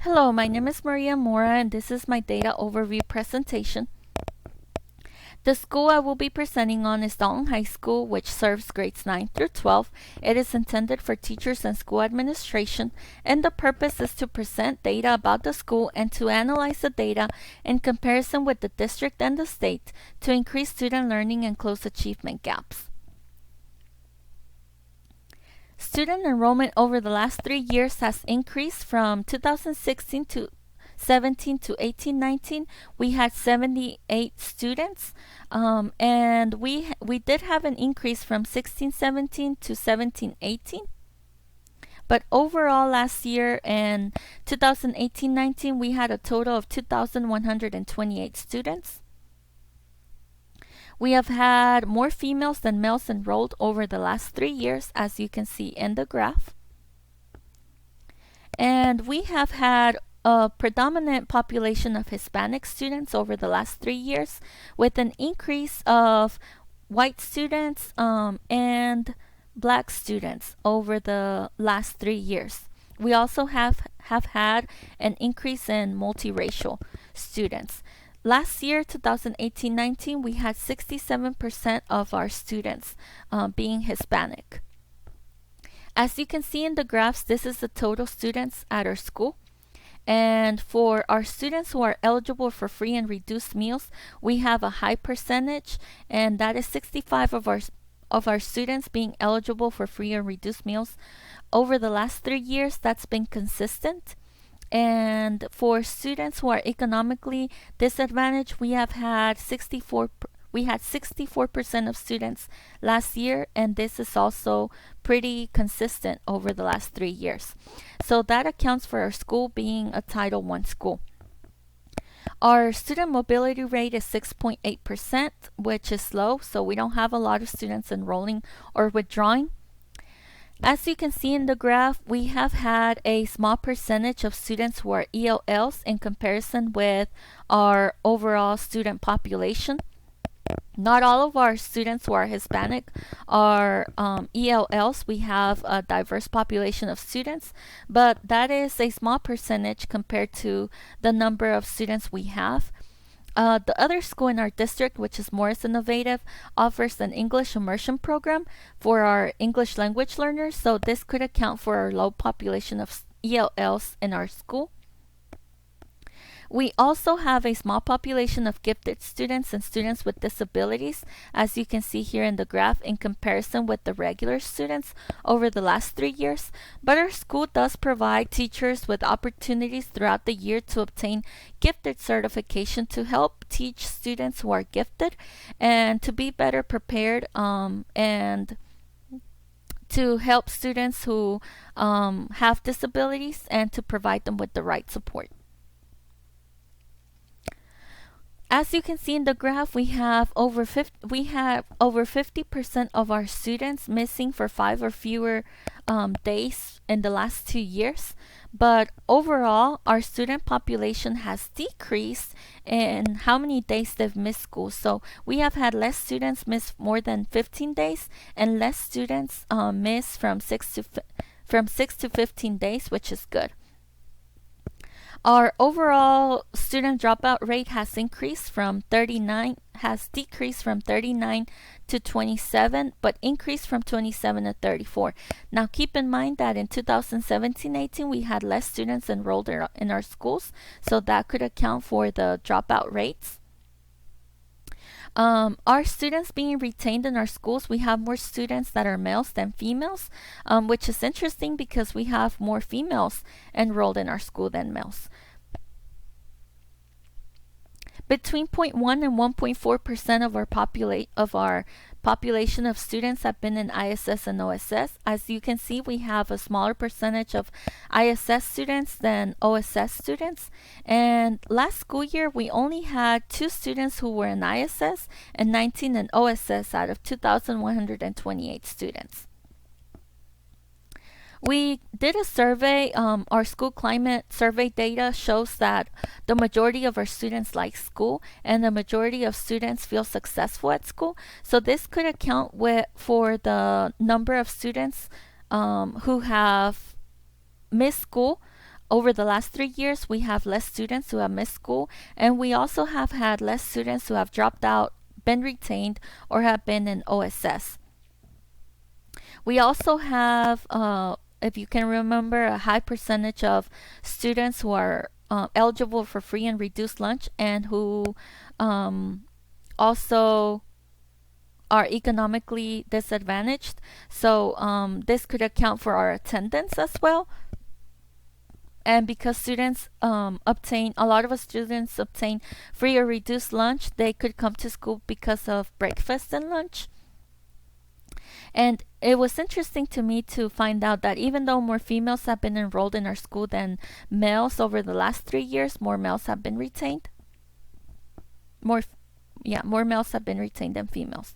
Hello, my name is Maria Mora and this is my data overview presentation. The school I will be presenting on is Dalton High School, which serves grades 9 through 12. It is intended for teachers and school administration, and the purpose is to present data about the school and to analyze the data in comparison with the district and the state to increase student learning and close achievement gaps. Student enrollment over the last 3 years has increased from 2016 to 17 to 18-19. We had 78 students, and we did have an increase from 16-17 to 17-18. But overall, last year in 2018-19, we had a total of 2,128 students. We have had more females than males enrolled over the last 3 years, as you can see in the graph. And we have had a predominant population of Hispanic students over the last 3 years, with an increase of white students and black students over the last 3 years. We also have had an increase in multiracial students. Last year, 2018-19, we had 67% of our students being Hispanic. As you can see in the graphs, this is the total students at our school. And for our students who are eligible for free and reduced meals, we have a high percentage, and that is 65 of our students being eligible for free and reduced meals. Over the last 3 years, that's been consistent. And for students who are economically disadvantaged, we had 64% of students last year, and this is also pretty consistent over the last 3 years. So that accounts for our school being a Title I school. Our student mobility rate is 6.8%, which is low, so we don't have a lot of students enrolling or withdrawing. As you can see in the graph, we have had a small percentage of students who are ELLs in comparison with our overall student population. Not all of our students who are Hispanic are ELLs. We have a diverse population of students, but that is a small percentage compared to the number of students we have. The other school in our district, which is Morris Innovative, offers an English immersion program for our English language learners, so this could account for our low population of ELLs in our school. We also have a small population of gifted students and students with disabilities, as you can see here in the graph, in comparison with the regular students over the last 3 years. But our school does provide teachers with opportunities throughout the year to obtain gifted certification to help teach students who are gifted and to be better prepared and to help students who have disabilities and to provide them with the right support. As you can see in the graph, we have over 50% of our students missing for 5 or fewer days in the last 2 years. But overall, our student population has decreased in how many days they've missed school. So we have had less students miss more than 15 days and less students miss from 6 to 15 days, which is good. Our overall student dropout rate has decreased from 39 to 27, but increased from 27 to 34. Now keep in mind that in 2017-18 we had less students enrolled in our schools, so that could account for the dropout rates. Our students being retained in our schools, we have more students that are males than females, which is interesting because we have more females enrolled in our school than males. Between 0.1 and 1.4% of our population of students have been in ISS and OSS. As you can see, we have a smaller percentage of ISS students than OSS students. And last school year, we only had 2 students who were in ISS and 19 in OSS out of 2,128 students. We did a survey. Our school climate survey data shows that the majority of our students like school and the majority of students feel successful at school. So this could account for the number of students who have missed school over the last 3 years, we have less students who have missed school, and we also have had less students who have dropped out, been retained, or have been in OSS. We also have, if you can remember, a high percentage of students who are eligible for free and reduced lunch and who also are economically disadvantaged. So this could account for our attendance as well. And because students a lot of students obtain free or reduced lunch, they could come to school because of breakfast and lunch. And it was interesting to me to find out that even though more females have been enrolled in our school than males over the last 3 years, more males have been retained. More males have been retained than females.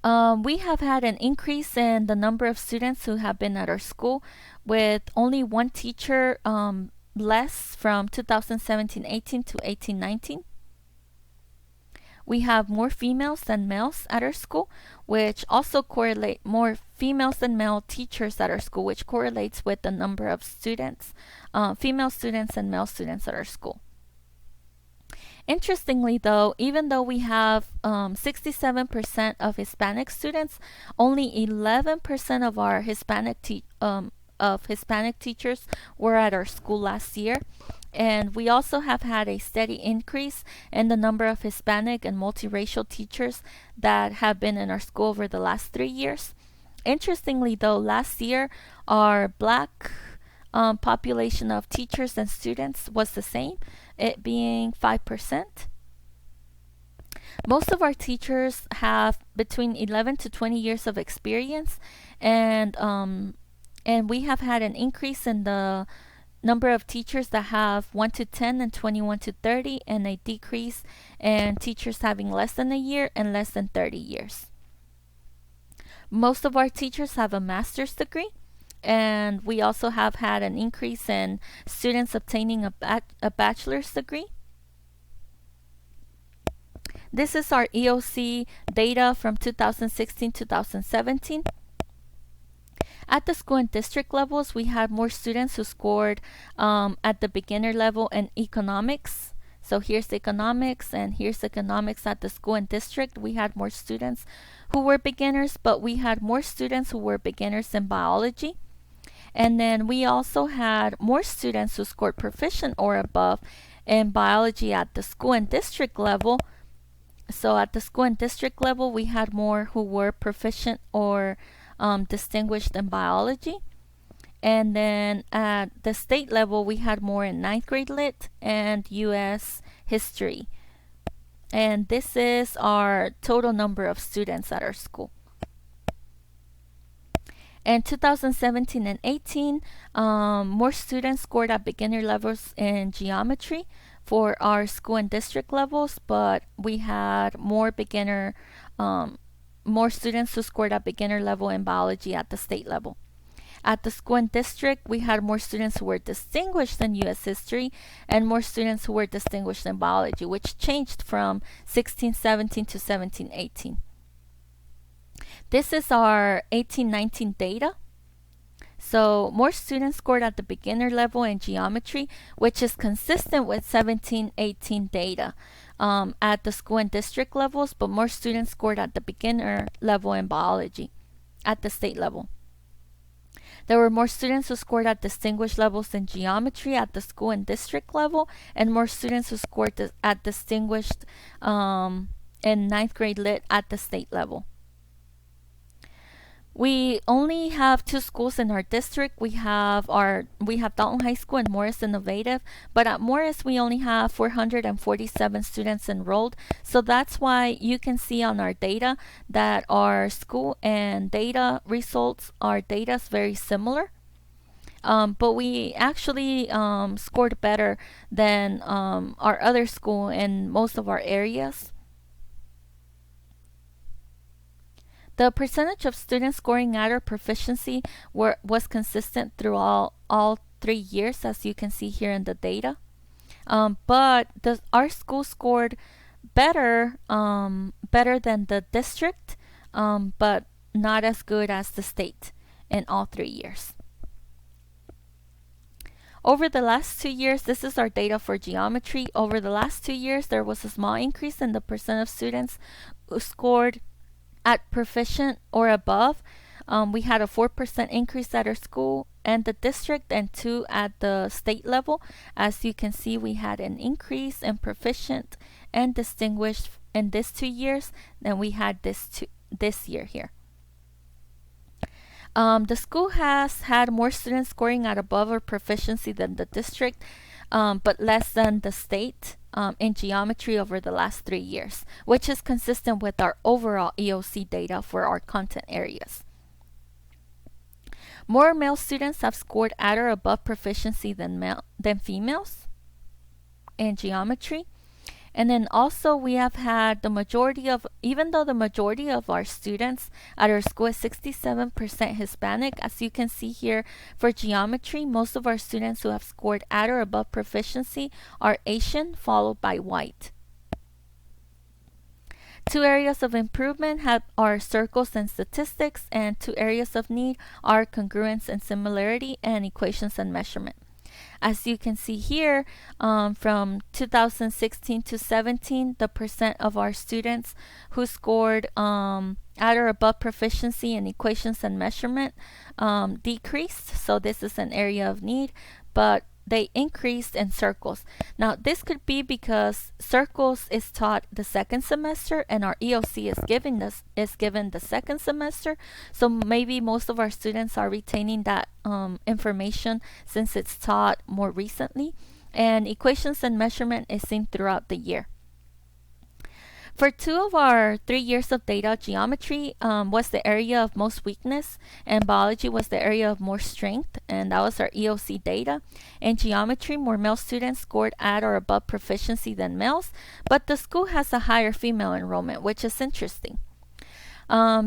We have had an increase in the number of students who have been at our school, with only one teacher less from 2017-18 to 18-19. We have more females than males at our school, which also correlate more females than male teachers at our school, which correlates with the number of students, female students and male students at our school. Interestingly, though, even though we have 67% of Hispanic students, only 11% of our Hispanic teachers were at our school last year. And we also have had a steady increase in the number of Hispanic and multiracial teachers that have been in our school over the last 3 years. Interestingly, though, last year our Black population of teachers and students was the same, it being 5%. Most of our teachers have between 11 to 20 years of experience, and we have had an increase in the number of teachers that have 1 to 10 and 21 to 30, and a decrease in teachers having less than a year and less than 30 years. Most of our teachers have a master's degree, and we also have had an increase in students obtaining a bachelor's degree. This is our EOC data from 2016-2017. At the school and district levels, we had more students who scored at the beginner level in economics. So here's economics, and here's economics at the school and district. We had more students who were beginners, but we had more students who were beginners in biology. And then we also had more students who scored proficient or above in biology at the school and district level. So at the school and district level, we had more who were proficient or distinguished in biology. And then at the state level, we had more in 9th grade lit and US history. And this is our total number of students at our school. In 2017 and 18, more students scored at beginner levels in geometry for our school and district levels, but we had more students who scored at beginner level in biology at the state level. At the school and district, we had more students who were distinguished in U.S. history and more students who were distinguished in biology, which changed from 16-17 to 17-18. This is our 18-19 data. So more students scored at the beginner level in geometry, which is consistent with 17-18 data at the school and district levels, but more students scored at the beginner level in biology at the state level. There were more students who scored at distinguished levels in geometry at the school and district level, and more students who scored at distinguished in 9th grade lit at the state level. We only have 2 schools in our district. We have Dalton High School and Morris Innovative, but at Morris we only have 447 students enrolled. So that's why you can see on our data that our school and data results, our data is very similar. But we actually scored better than our other school in most of our areas. The percentage of students scoring at or proficiency was consistent through all 3 years, as you can see here in the data. But our school scored better than the district, but not as good as the state in all 3 years. Over the last 2 years, this is our data for geometry. Over the last 2 years, there was a small increase in the percent of students who scored at proficient or above. We had a 4% increase at our school and the district, and 2 at the state level. As you can see, we had an increase in proficient and distinguished in this 2 years than we had this year here. The school has had more students scoring at above or proficiency than the district, but less than the state in geometry over the last 3 years, which is consistent with our overall EOC data for our content areas. More male students have scored at or above proficiency than females in geometry. And then also we have had even though the majority of our students at our school is 67% Hispanic, as you can see here for geometry, most of our students who have scored at or above proficiency are Asian, followed by white. 2 areas of improvement are circles and statistics, and 2 areas of need are congruence and similarity and equations and measurement. As you can see here, from 2016 to 17, the percent of our students who scored at or above proficiency in equations and measurement decreased. So this is an area of need, but they increased in circles. Now this could be because circles is taught the second semester and our EOC is given the second semester, so maybe most of our students are retaining that information since it's taught more recently, and equations and measurement is seen throughout the year. For 2 of our 3 years of data, geometry was the area of most weakness, and biology was the area of more strength, and that was our EOC data. In geometry, more male students scored at or above proficiency than males, but the school has a higher female enrollment, which is interesting.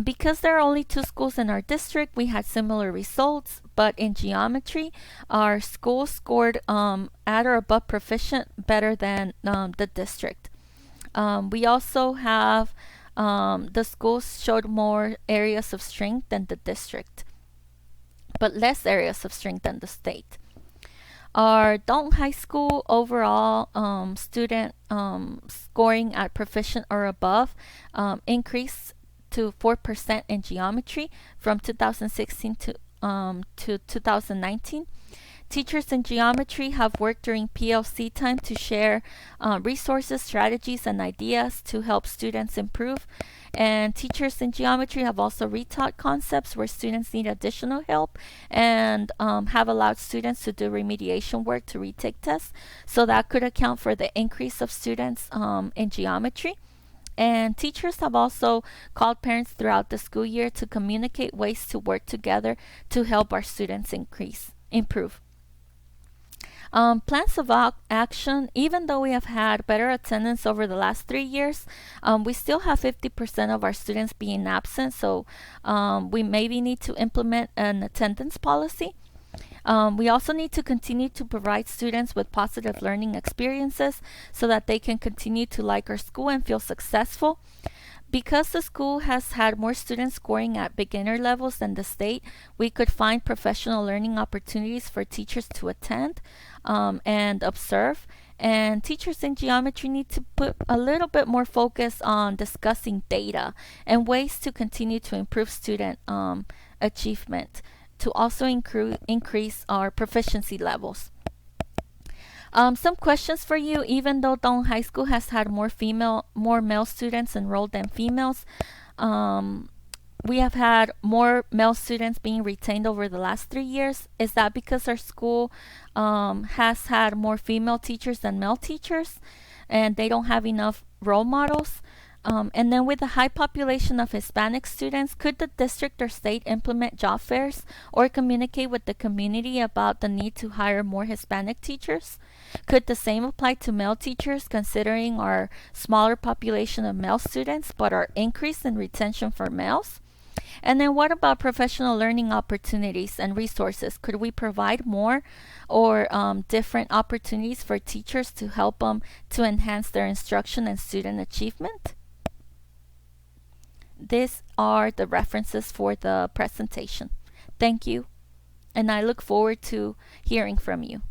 Because there are only 2 schools in our district, we had similar results, but in geometry, our school scored at or above proficient better than the district. We also have the schools showed more areas of strength than the district, but less areas of strength than the state. Our Dalton High School overall student scoring at proficient or above increased to 4% in geometry from 2016 to 2019. Teachers in geometry have worked during PLC time to share resources, strategies, and ideas to help students improve. And teachers in geometry have also retaught concepts where students need additional help, and have allowed students to do remediation work to retake tests. So that could account for the increase of students in geometry. And teachers have also called parents throughout the school year to communicate ways to work together to help our students improve. Plans of action. Even though we have had better attendance over the last 3 years, we still have 50% of our students being absent, so we maybe need to implement an attendance policy. We also need to continue to provide students with positive learning experiences so that they can continue to like our school and feel successful. Because the school has had more students scoring at beginner levels than the state, we could find professional learning opportunities for teachers to attend and observe. And teachers in geometry need to put a little bit more focus on discussing data and ways to continue to improve student achievement to also increase our proficiency levels. Some questions for you. Even though Dalton High School has had more male students enrolled than females, we have had more male students being retained over the last 3 years. Is that because our school has had more female teachers than male teachers, and they don't have enough role models? And then with a high population of Hispanic students, could the district or state implement job fairs or communicate with the community about the need to hire more Hispanic teachers? Could the same apply to male teachers, considering our smaller population of male students but our increase in retention for males? And then what about professional learning opportunities and resources? Could we provide more or different opportunities for teachers to help them to enhance their instruction and student achievement? These are the references for the presentation. Thank you, and I look forward to hearing from you.